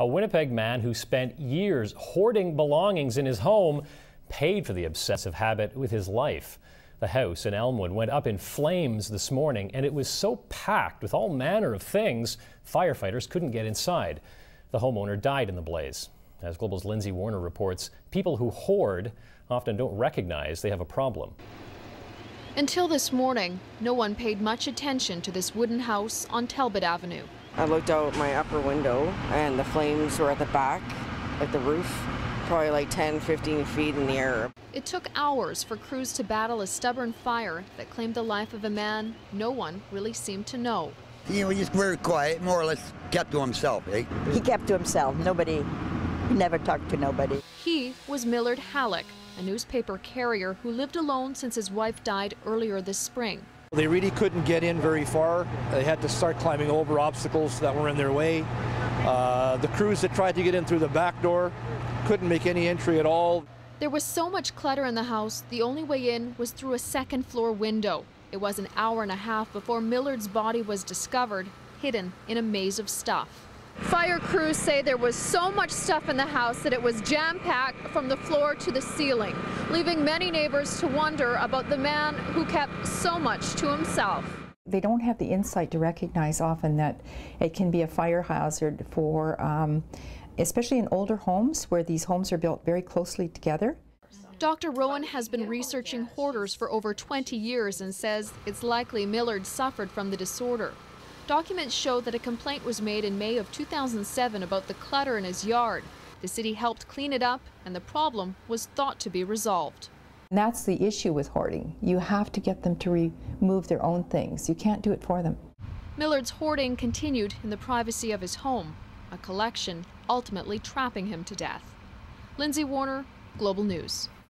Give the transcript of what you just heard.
A Winnipeg man who spent years hoarding belongings in his home paid for the obsessive habit with his life. The house in Elmwood went up in flames this morning, and it was so packed with all manner of things, firefighters couldn't get inside. The homeowner died in the blaze. As Global's Lindsay Warner reports, people who hoard often don't recognize they have a problem. Until this morning, no one paid much attention to this wooden house on Talbot Avenue. I looked out my upper window and the flames were at the back, at the roof, probably like 10-15 feet in the air. It took hours for crews to battle a stubborn fire that claimed the life of a man no one really seemed to know. He was just very quiet, more or less kept to himself, eh? He kept to himself. He never talked to nobody. He was Millard Halleck, a newspaper carrier who lived alone since his wife died earlier this spring. They really couldn't get in very far. They had to start climbing over obstacles that were in their way. The crews that tried to get in through the back door couldn't make any entry at all. There was so much clutter in the house, the only way in was through a second-floor window. It was an hour and a half before Millard's body was discovered, hidden in a maze of stuff. Fire crews say there was so much stuff in the house that it was jam-packed from the floor to the ceiling, leaving many neighbors to wonder about the man who kept so much to himself. They don't have the insight to recognize often that it can be a fire hazard for, especially in older homes where these homes are built very closely together. Dr. Rowan has been researching hoarders for over 20 years and says it's likely Millard suffered from the disorder. Documents show that a complaint was made in May of 2007 about the clutter in his yard. The city helped clean it up, and the problem was thought to be resolved. And that's the issue with hoarding. You have to get them to remove their own things. You can't do it for them. Millard's hoarding continued in the privacy of his home, a collection ultimately trapping him to death. Lindsay Warner, Global News.